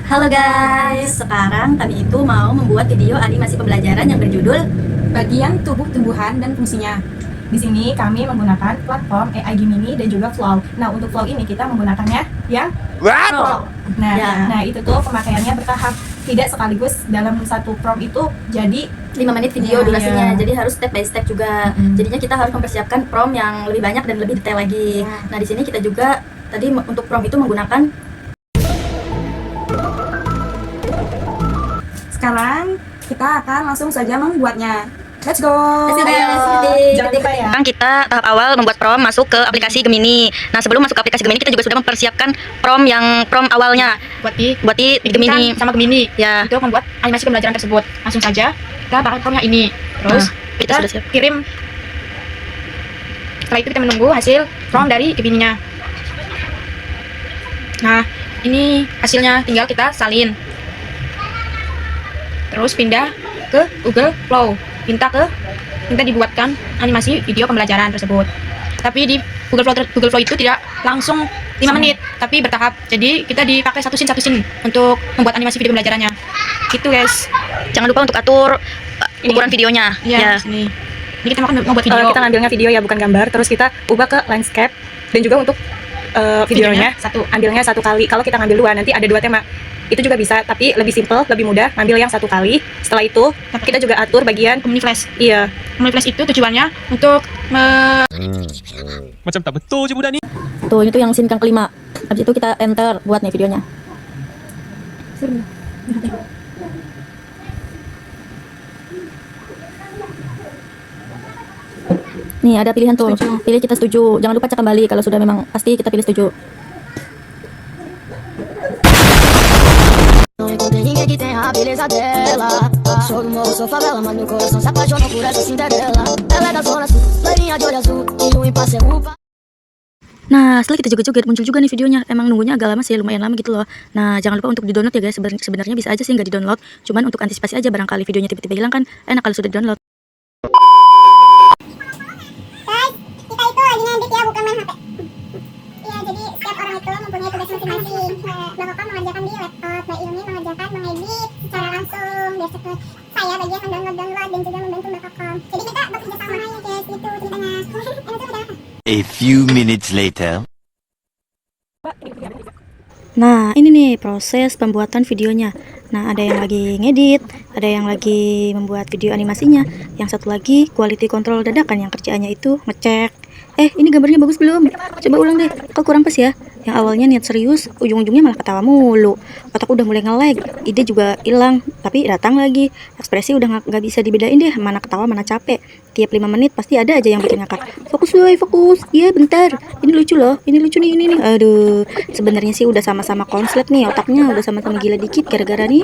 Halo guys, sekarang kami itu mau membuat video animasi pembelajaran yang berjudul Bagian tubuh tumbuhan dan fungsinya. Di sini kami menggunakan platform AI Gemini dan juga Flow. Nah, untuk Flow ini kita menggunakannya yang Pro. Nah, Ya. nah itu tuh pemakaiannya bertahap. Tidak sekaligus dalam satu prompt itu jadi 5 menit video Ya, durasinya, iya. jadi harus step by step juga. Jadinya kita harus mempersiapkan prompt yang lebih banyak dan lebih detail lagi. Ya. Nah, di sini kita juga tadi untuk prompt itu menggunakan. Sekarang kita akan langsung saja membuatnya. Let's go. Let's go, guys. Jangan lupa ya. Sekarang kita tahap awal membuat prompt masuk ke aplikasi Gemini. Nah, sebelum masuk ke aplikasi Gemini kita juga sudah mempersiapkan prompt awalnya Buat di Gemini. sama Gemini Ya. untuk membuat animasi pembelajaran tersebut. Langsung saja kita pakai prompt yang ini. Terus Nah, kita sudah siap. kirim. Setelah itu kita menunggu hasil prompt dari Gemini-nya. Nah, ini hasilnya, tinggal kita salin. Terus pindah ke Google Flow. Minta dibuatkan animasi video pembelajaran tersebut. Tapi di Google Flow itu tidak langsung 5 menit, tapi bertahap. Jadi kita dipakai satu scene untuk membuat animasi video pembelajarannya. Gitu guys. Jangan lupa untuk atur ukuran videonya. Ya. Sini. Ini kita mau buat video. Kita ngambilnya video ya, bukan gambar. Terus kita ubah ke landscape. Dan juga untuk videonya ambilnya satu kali. Kalau kita ngambil dua, nanti ada dua tema. Itu juga bisa, tapi lebih simple, lebih mudah. Ngambil yang satu kali. Setelah itu kita juga atur bagian Gemini Flash. Iya. Gemini Flash itu tujuannya untuk Macam tak betul je budak ni. Tuh, itu yang scene yang kelima. Habis itu kita enter buat nih videonya. Nih ada pilihan tuh, pilih kita setuju. Jangan lupa cek kembali kalau sudah memang pasti kita pilih setuju. Não encontrei ninguém que tenha a beleza dela. Sou do morro, sou favela, mas meu coração se apaixonou por essa Cinderela. Ela é da zona sul, loirinha de olho azul e o impasse é rupa. Nah, setelah kita joget-joget muncul juga nih videonya. Emang nunggunya agak lama sih, lumayan lama gitu loh. Nah, jangan lupa untuk di-download ya guys. Sebenarnya bisa aja sih nggak di-download. Cuman untuk antisipasi aja barangkali videonya tiba-tiba hilang kan enak kalau sudah di-download. Guys, kita itu lagi ngedit ya, bukan main HP. Iya, jadi setiap orang itu mempunyai tugas masing-masing. Mbak Koko mengerjakan di laptop, Mbak Ilmi mengerjakan mengedit secara langsung. Biasa tuh saya bagian mendownload dan juga membantu Mbak Koko. Jadi kita bekerja sama ya guys, itu ceritanya. Enak tuh udah. A few minutes later. Nah, ini nih proses pembuatan videonya. Nah, ada yang lagi ngedit, ada yang lagi membuat video animasinya, yang satu lagi quality control dadakan yang kerjaannya itu ngecek. Ini gambarnya bagus belum? Coba ulang deh, kok kurang pas ya? Yang awalnya niat serius, ujung-ujungnya malah ketawa mulu. Otak udah mulai nge-lag, ide juga hilang, tapi datang lagi. Ekspresi udah nggak bisa dibedain deh, mana ketawa mana capek. Tiap 5 menit pasti ada aja yang bikin ngakak. Fokus loh, fokus. Iya bentar, ini lucu loh, ini lucu nih, ini nih. Aduh, sebenarnya sih udah sama-sama konslet nih, otaknya udah sama-sama gila dikit gara-gara nih.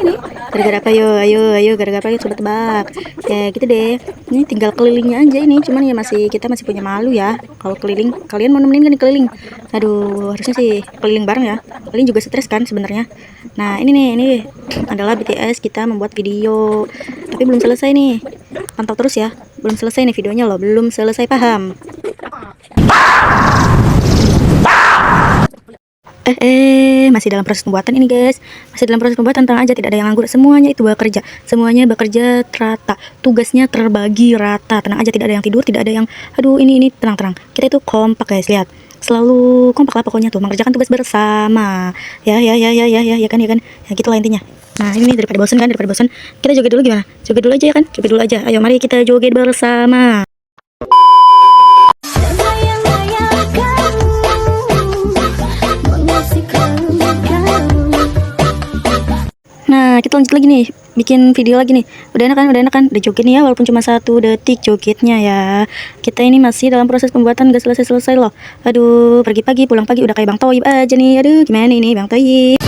Gara-gara apa ayo, gara-gara apa coba tebak. Ya gitu deh. Ini tinggal kelilingnya aja ini, cuman ya kita masih punya malu ya. Kalau keliling, kalian mau nemenin kan nih keliling? Aduh, harusnya sih keliling bareng ya. Kalian juga stres kan sebenarnya. Nah, ini adalah BTS kita membuat video. Tapi belum selesai nih. Pantau terus ya. Belum selesai nih videonya loh, belum selesai paham. Masih dalam proses pembuatan ini guys. Masih dalam proses pembuatan, tenang aja, tidak ada yang nganggur. Semuanya itu bekerja. Semuanya bekerja rata. Tugasnya terbagi rata. Tenang aja, tidak ada yang tidur, tidak ada yang aduh ini tenang. Kita itu kompak guys, lihat. Selalu kompak lah pokoknya tuh, mengerjakan tugas bersama. Ya kan. Ya gitulah intinya. Nah, ini nih, daripada bosan, kita joget dulu gimana? Joget dulu aja ya kan? Joget dulu aja. Ayo mari kita joget bersama. Nah, kita lanjut lagi nih, bikin video lagi nih. Udah enak kan? Udah joget nih ya, walaupun cuma 1 detik jogetnya ya. Kita ini masih dalam proses pembuatan, gak selesai loh. Aduh, pergi pagi, pulang pagi, udah kayak Bang Toib aja nih. Aduh, gimana ini Bang Toib?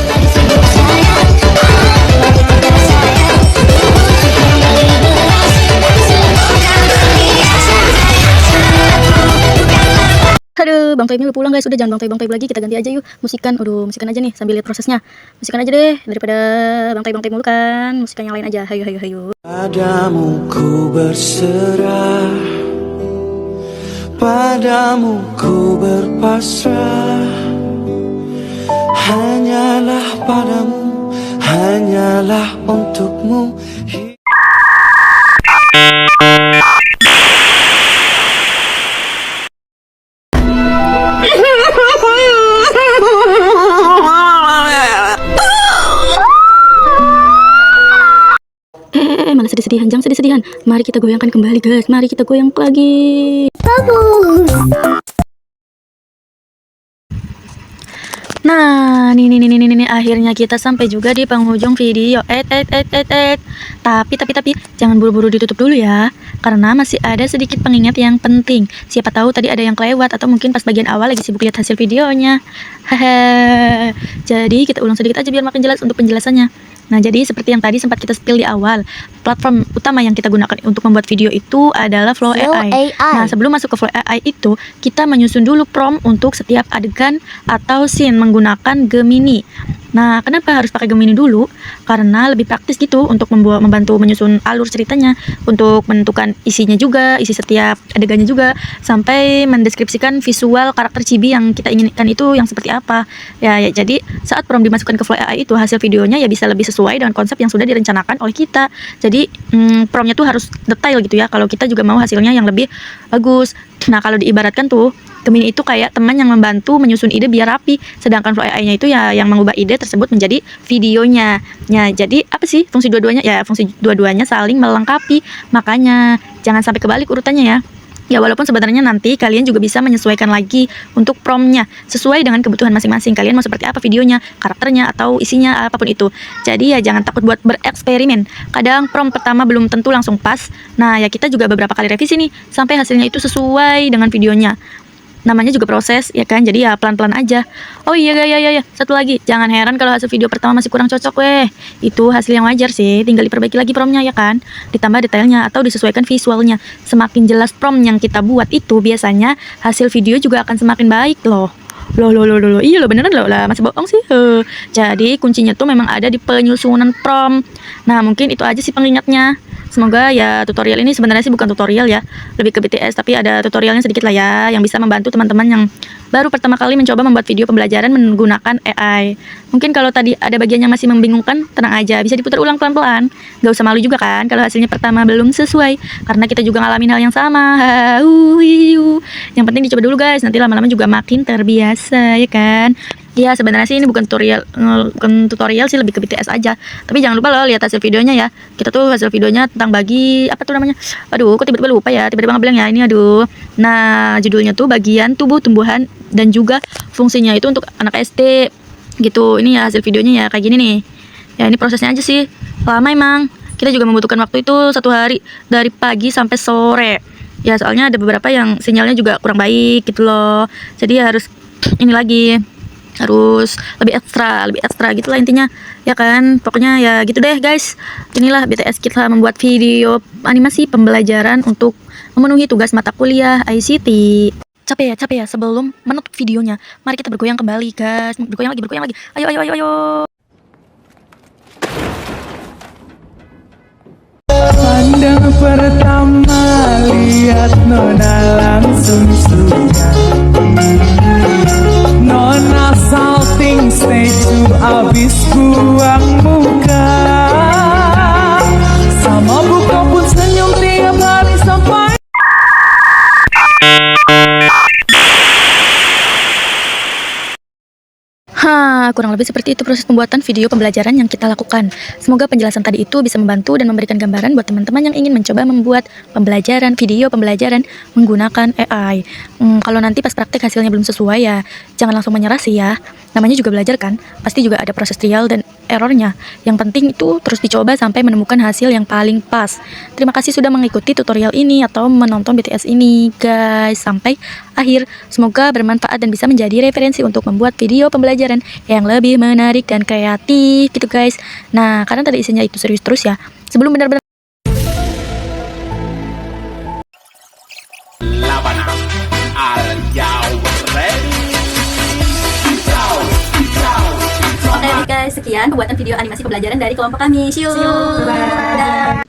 Aduh, Bang Toibnya udah pulang guys. Udah jangan Bang Toib lagi, kita ganti aja yuk. Musikan musikan aja nih sambil lihat prosesnya. Musikan aja deh, daripada Bang Toib mulu kan. Musikan yang lain aja. Hayo. Padamu ku berserah, Padamu ku berpasrah, hanyalah padamu, hanyalah untukmu. Malah sedih-sedihan, jangan sedih-sedihan. Mari kita goyangkan kembali guys, mari kita goyang lagi. Nah, nih, akhirnya kita sampai juga di penghujung video. Tapi, jangan buru-buru ditutup dulu ya, karena masih ada sedikit pengingat yang penting. Siapa tahu tadi ada yang kelewat, atau mungkin pas bagian awal lagi sibuk lihat hasil videonya. Jadi kita ulang sedikit aja biar makin jelas untuk penjelasannya. Nah, jadi seperti yang tadi sempat kita spill di awal, platform utama yang kita gunakan untuk membuat video itu adalah Flow AI. Nah, sebelum masuk ke Flow AI itu, kita menyusun dulu prompt untuk setiap adegan atau scene menggunakan Gemini. Nah, kenapa harus pakai Gemini dulu? Karena lebih praktis gitu untuk membantu menyusun alur ceritanya, untuk menentukan isinya juga, isi setiap adegannya juga, sampai mendeskripsikan visual karakter chibi yang kita inginkan itu yang seperti apa. Ya, jadi saat prompt dimasukkan ke Flow AI itu, hasil videonya ya bisa lebih sesuai dengan konsep yang sudah direncanakan oleh kita. Jadi promptnya tuh harus detail gitu ya, kalau kita juga mau hasilnya yang lebih bagus. Nah, kalau diibaratkan tuh, Gemini itu kayak teman yang membantu menyusun ide biar rapi, sedangkan Flow AI-nya itu ya yang mengubah ide tersebut menjadi videonya. Ya, jadi apa sih fungsi dua-duanya? Ya, fungsi dua-duanya saling melengkapi. Makanya jangan sampai kebalik urutannya ya. Ya, walaupun sebenarnya nanti kalian juga bisa menyesuaikan lagi untuk promptnya sesuai dengan kebutuhan masing-masing. Kalian mau seperti apa videonya, karakternya, atau isinya, apapun itu. Jadi ya jangan takut buat bereksperimen. Kadang prompt pertama belum tentu langsung pas. Nah, ya kita juga beberapa kali revisi nih sampai hasilnya itu sesuai dengan videonya. Namanya juga proses ya kan, jadi ya pelan-pelan aja. Oh iya, satu lagi, jangan heran kalau hasil video pertama masih kurang cocok itu hasil yang wajar sih, tinggal diperbaiki lagi promptnya ya kan, ditambah detailnya atau disesuaikan visualnya. Semakin jelas prompt yang kita buat itu, biasanya hasil video juga akan semakin baik loh. Iya loh, beneran loh lah, masih bohong sih. Jadi kuncinya tuh memang ada di penyusunan prompt. Nah, mungkin itu aja sih pengingatnya. Semoga ya tutorial ini sebenarnya sih bukan tutorial ya, lebih ke BTS, tapi ada tutorialnya sedikit lah ya, yang bisa membantu teman-teman yang baru pertama kali mencoba membuat video pembelajaran menggunakan AI. Mungkin kalau tadi ada bagian yang masih membingungkan, tenang aja, bisa diputar ulang pelan-pelan. Gak usah malu juga kan kalau hasilnya pertama belum sesuai, karena kita juga ngalamin hal yang sama. Yang penting dicoba dulu guys, nanti lama-lama juga makin terbiasa ya kan. Ya, sebenarnya sih ini bukan tutorial sih, lebih ke BTS aja. Tapi jangan lupa loh lihat hasil videonya ya. Kita tuh hasil videonya tentang bagi apa tuh namanya? Aduh, kok tiba-tiba lupa ya. Tiba-tiba ngebilang ya ini, aduh. Nah, judulnya tuh bagian tubuh, tumbuhan, dan juga fungsinya itu untuk anak SD gitu. Ini ya hasil videonya ya kayak gini nih. Ya, ini prosesnya aja sih. Lama emang. Kita juga membutuhkan waktu itu 1 hari dari pagi sampai sore. Ya, soalnya ada beberapa yang sinyalnya juga kurang baik gitu loh. Jadi harus ini lagi, harus lebih ekstra gitu lah intinya ya kan. Pokoknya ya gitu deh guys, inilah BTS kita membuat video animasi pembelajaran untuk memenuhi tugas mata kuliah ICT. Capek ya, sebelum menutup videonya mari kita bergoyang kembali guys, bergoyang lagi, ayo. Pandang pertama lihat nona langsung suka. Nona salting stage abis buang muka. Sama buka pun senyum tiap hari sampai. Kurang lebih seperti itu proses pembuatan video pembelajaran yang kita lakukan. Semoga penjelasan tadi itu bisa membantu dan memberikan gambaran buat teman-teman yang ingin mencoba membuat video pembelajaran menggunakan AI. Kalau nanti pas praktek hasilnya belum sesuai ya, jangan langsung menyerah sih ya. Namanya juga belajar kan, pasti juga ada proses trial dan errornya. Yang penting itu terus dicoba sampai menemukan hasil yang paling pas. Terima kasih sudah mengikuti tutorial ini atau menonton BTS ini guys sampai akhir. Semoga bermanfaat dan bisa menjadi referensi untuk membuat video pembelajaran yang lebih menarik dan kreatif gitu guys. Nah, karena tadi isinya itu serius terus ya, sebelum benar-benar Oke guys, sekian pembuatan video animasi pembelajaran dari kelompok kami. See you. Bye.